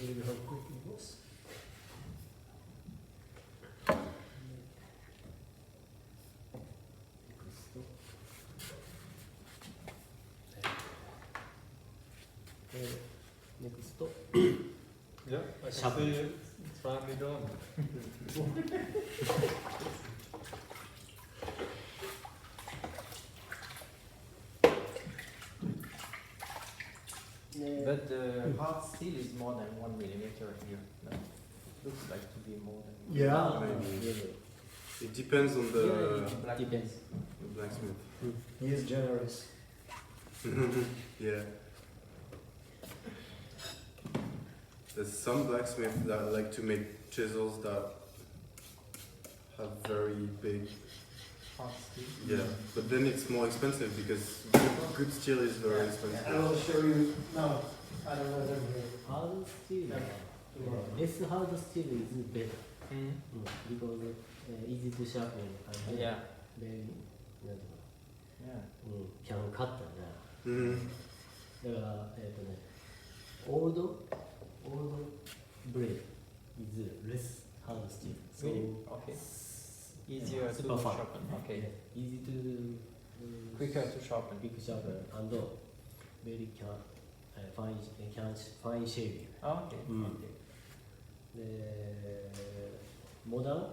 will have quick boss. Next. Yeah, I can Sharpen. see it's finally done. But the hard steel is more than 1 millimeter here. No? Looks like to be more than. Yeah, Really. It depends on the Yeah, it depends. blacksmith. he is generous. Yeah. There's some blacksmiths that like to make chisels that have very big. Hard steel. Yeah, but then it's more expensive because good steel is very expensive. I will show you. No, I don't know them here. Hard steel. Less hard steel is better because easy to sharpen and Yeah. very Yeah. can cut だね。 Mhm. だからold blade is less hard steel. So Really? Okay. Easier to super fast. sharpen. Okay. Easy to Quicker to sharpen. quick sharpen and very fine shaving. Oh, okay. Okay. でモダン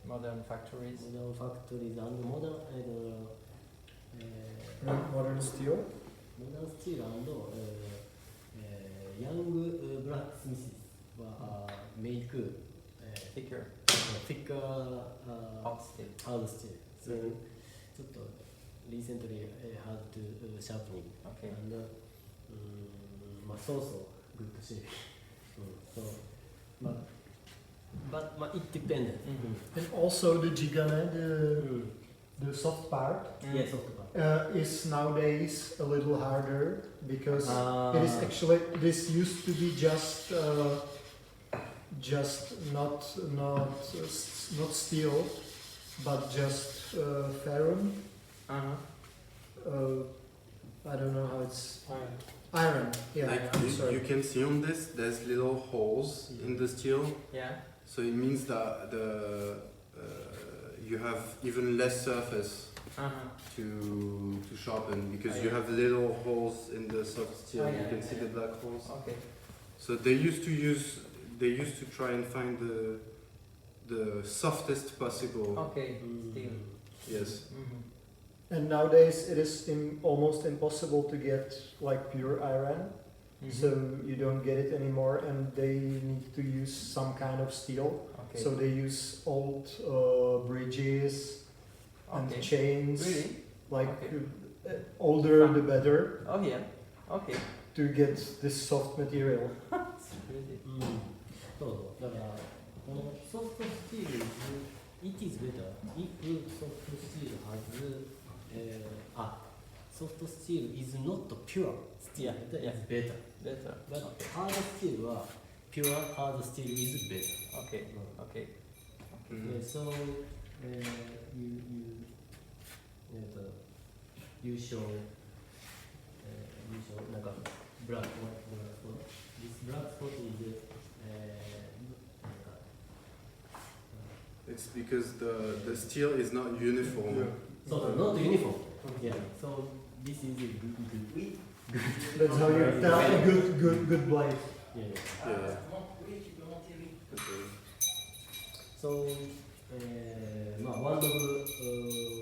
Modern factories. modern factories and modern Modern steel. modern steel and young blacksmiths は make Thicker. thicker Hard steel. hard steel. So ちょっと recently had to sharpening Okay. and まあそうそう good shaving. So but it depends. And also the jigane, the soft part, Yes, of the is nowadays a little harder because it is actually, this used to be just not steel, but just ferrum. I don't know how it's iron. Yeah, Like I'm you sorry. can see on this, there's little holes in the steel, Yeah. so it means that you have even less surface to sharpen because you have little holes in the soft steel. Oh, yeah, You can yeah, see yeah. the black holes. Okay. So they used to try and find the softest possible. Okay. Steel. Yes. And nowadays it is almost impossible to get like pure iron, so you don't get it anymore, and they need to use some kind of steel. Okay. So they use old bridges and Okay. chains, Really? like Okay. older the better, Oh yeah. Okay. to get this soft material. Really. そうだからこのソフトスチール it is better if soft steel has soft steel is not pure steel, Yeah, yeah. is better. Better. But Okay. hard steel は pure hard steel is better. Okay. Okay. Mhm. So you show なんか black spot. This black spot is It's because the steel is not uniform. so not uniform. Yeah. So this is a good. That's how you tell a good blade. Yeah. Yeah. Okay. So, one of the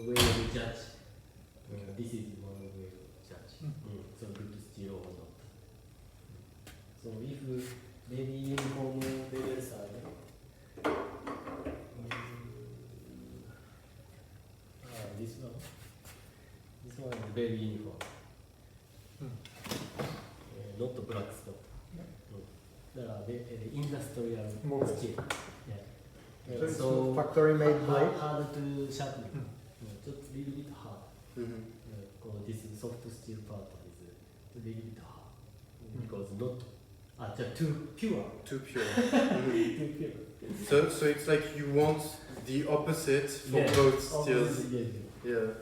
way to judge. This is one of the way to judge. So good steel or not. So if maybe uniform levels are this one is very uniform. Not black spot. だからindustrial steel. Yeah. So it's factory made blade. Hard to sharpen. Just a little bit hard. Mhm. This soft steel part is a little bit hard because not too pure. Too pure. Mhm. Too pure. So it's like you want the opposite for Yeah. both steels. Obviously, yes. Yeah.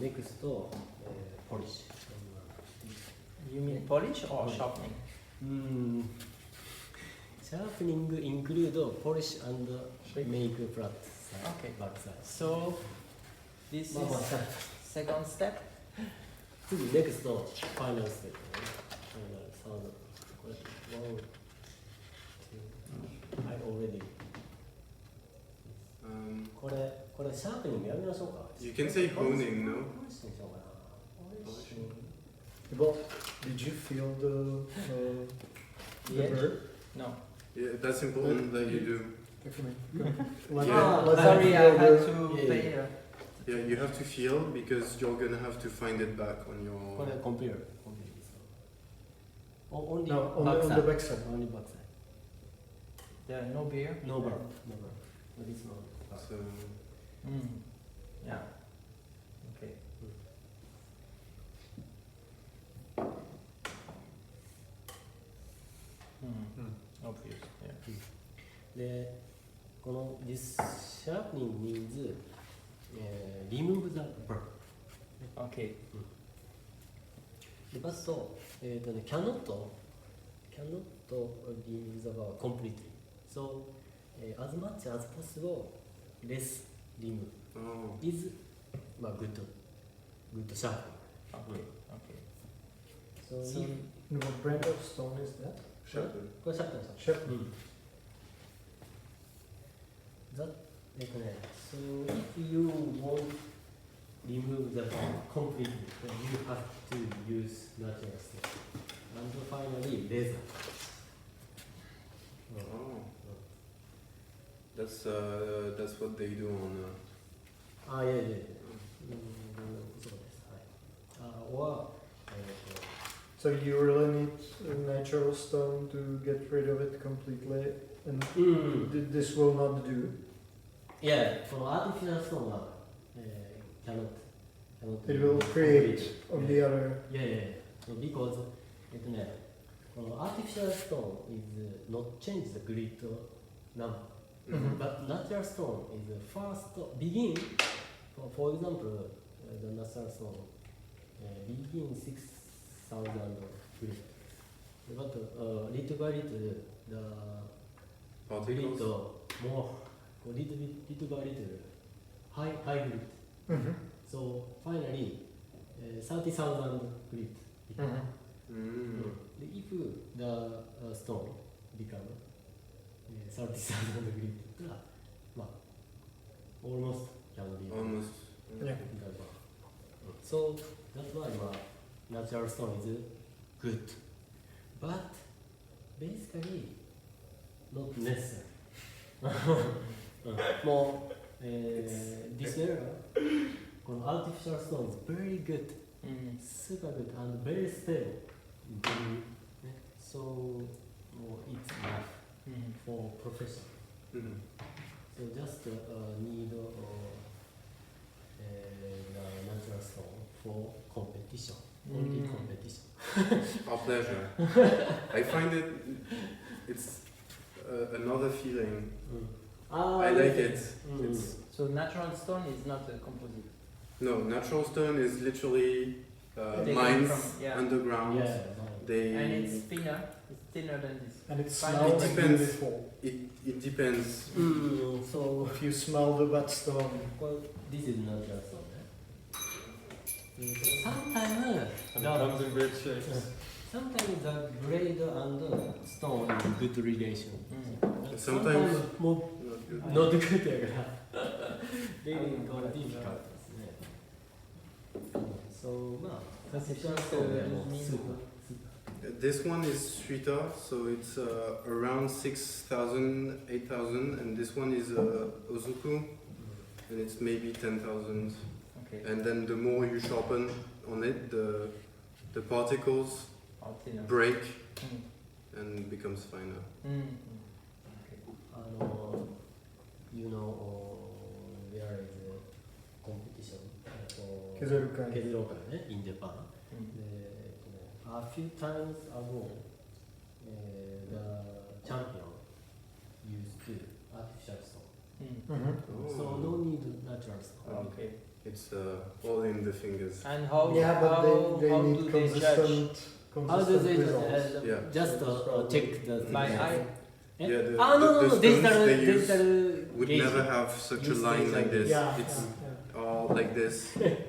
next to polish. You mean polish or sharpening? Sharpening include polish and make flat side, Okay. back side. So this Well, is second step. 次 next と final step ね。final third これ one two I already これシャープニングやめましょうか。 You can say honing, no? ポリッシュにしようかな。ポリッシュ Well, did you feel the Yeah. bird? No. Yeah, that's important that you do. Give me. Let Yeah. let them Sorry, I feel had the- to Yeah. pay. Yeah, you have to feel because you're gonna have to find it back on こ your. れ compare ですか。Only No, on back the side. back side. Only back side. There no beer. No bar. No bar. This one. So, Yeah. Okay. Obvious. Yeah. で、この this sharpening means remove the burr. Okay. で、バスと、cannot remove the burr completely. So, as much as possible, less remove oh, is good sharpening. Okay. Okay. So, So if And what brand of stone is that? sharpen. これシャープなんですよ。 Sharp. That, so if you want remove the bar completely, then you have to use natural stone. And finally, laser. Oh, that's what they do on. あ、いやいやいや。そうです。はい。or So you really need a natural stone to get rid of it completely, and this will not do. いや、このアーティフィシャルストーンは、cannot It will create on the other. Yeah, yeah, so because このアーティフィシャルストーン is not change the grid number, but natural stone is first begin. For example, the natural stone begin 6,000 grid, but little by little the grid Particles. more little by little high grid. So finally, 30,000 grid. If the stone become 30,000 grid, まあ almost can be Almost. Yeah. So that's why natural stone is good, but basically not necessary. もう、this era この artificial stone is very good, super good and very stable. Very, so it's enough for profession. So just need the natural stone for competition. Only competition. Our pleasure. I find it's another feeling. I like it. It's, So natural stone is not a composite. no, natural stone is literally Taken mines from- yeah. underground. Yeah. They. And it's thinner. It's thinner than this. And it Fine. smells It depends. beautiful. It depends. So If you smell the wet stone, well, this is natural stone. Sometimes And it comes in great shapes. sometimes the blade and stone is good relation. Sometimes more not good. not good やからreally difficult ですね。So まあ artificial stone でもスーパー。 This one is sweeter, so it's around 6,000, 8,000, and this one is Ozuku, and it's maybe 10,000. Okay. And then the more you sharpen on it, the particles Or thinner. break and becomes finer. You know where is the competition for 削る会。削ろうからね in Japan. A few times ago, the champion used artificial stone. Oh. So no need natural stone. Okay. It's all in the fingers. And how Yeah, but how, they how need do they judge? How do they results. Yeah. just check the By eye? Eh? Yeah, the- Ah, no, the no, no, stones digital, they use digital Would gauge. never have such a Use line laser like this. Yeah, It's yeah, all like this.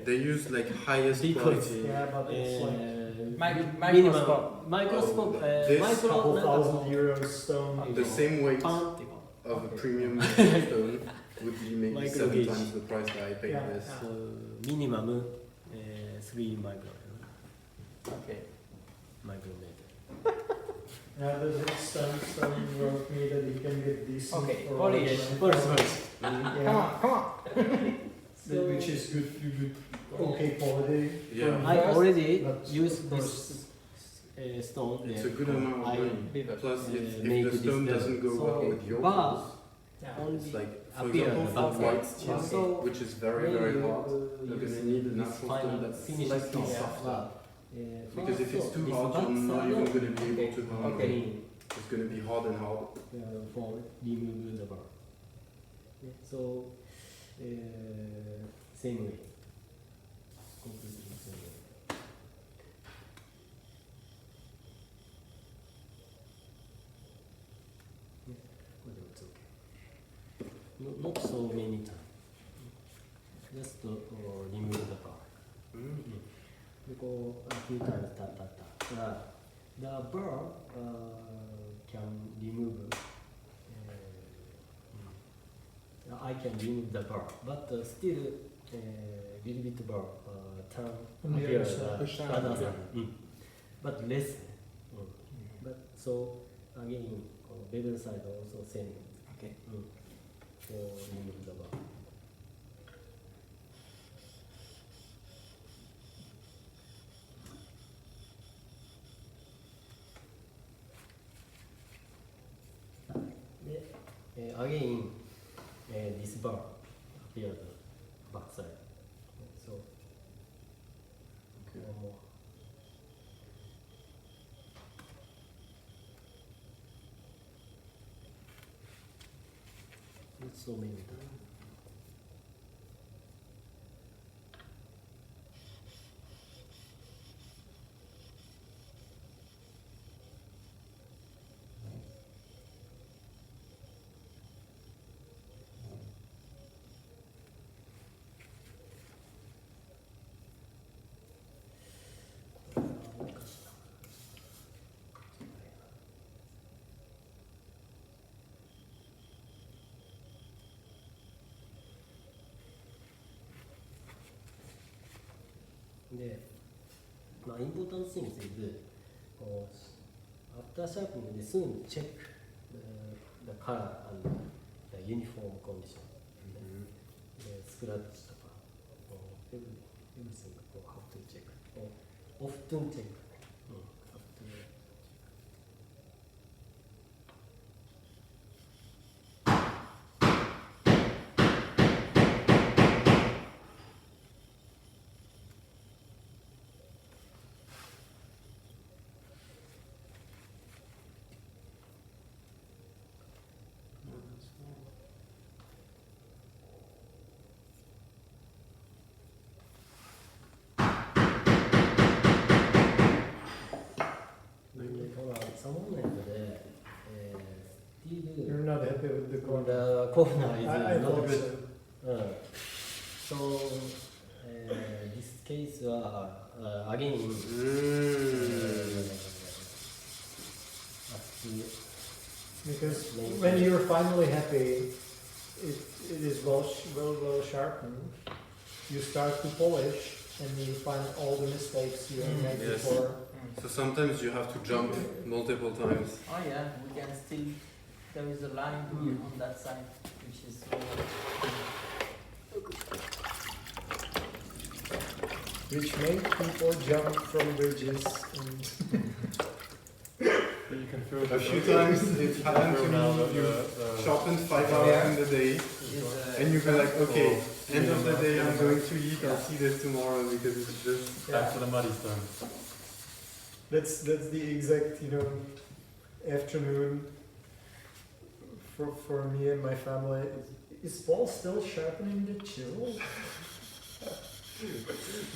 They use like highest Because- quality. yeah, but it's like Microscope. Microscope. Oh, this a couple thousand micro. euros stone. The same weight Pound. of a premium stone would be maybe Micro 7 gauge. times the price that I paid Yeah. this. So minimum 3 Okay. micrometer. Yeah, the stone wrote me that you can get decent Okay, for polish. like- First. Yeah, Come on. which is good, okay quality. Yeah. I already But used of this course- stone. It's a good amount of I money. Plus, if make the stone this doesn't go so well with your bar tools, Yeah. only it's like, for appear example, the for backside. white steel, So which is very, when very you, hard, you're use gonna need a this natural final stone that's finish slightly stone. softer. Because if also it's too this hard, you're not backside even gonna be able to hammer Okay. it. It's gonna be hard and hard. For remove the bar. So same way. Completely same way. But it's okay. Not so many times. Just remove the bar. Because a few times tap tap tap. The bar can remove. I can remove the bar, but still little bit bar turn On the appear other side. Push down. other side. But less. But so again, bevel side also same. Okay. For remove the bar. Again, this bar appear the back side. So one more. Not so many times.で、まあ、important things is after sharpening, they soon check the color and the uniform condition. Scratch とか、everything have to check. Often check. You're not happy with the corner. The corner is I not thought good. so. So this case again Because when you're finally happy, it is well sharpened. You start to polish and you find all the mistakes you have made Yes. before. So sometimes you have to jump multiple times. Oh yeah, we can still. There is a line on that side, which is. Which made people jump from bridges and You can feel A few times it happened to me, you sharpened 5 hours in the day, and you go like, okay, end of the day I'm going to eat, I'll see this tomorrow because it's just... Back to the muddy stone. that's the exact afternoon for me and my family. Is Paul still sharpening the chisel?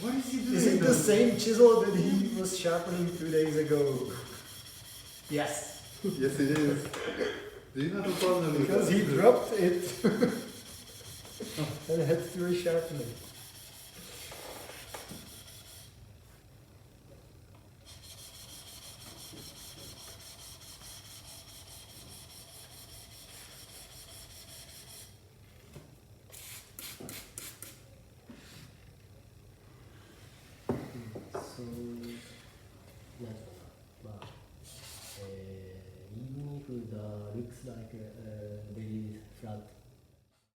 What is he doing? Is it the same chisel that he was sharpening 2 days ago? Yes. Yes, it is. Do you have a problem with Because that? he dropped it and had to resharpen it. So, なんていうかな、まあ、even if the looks like very flat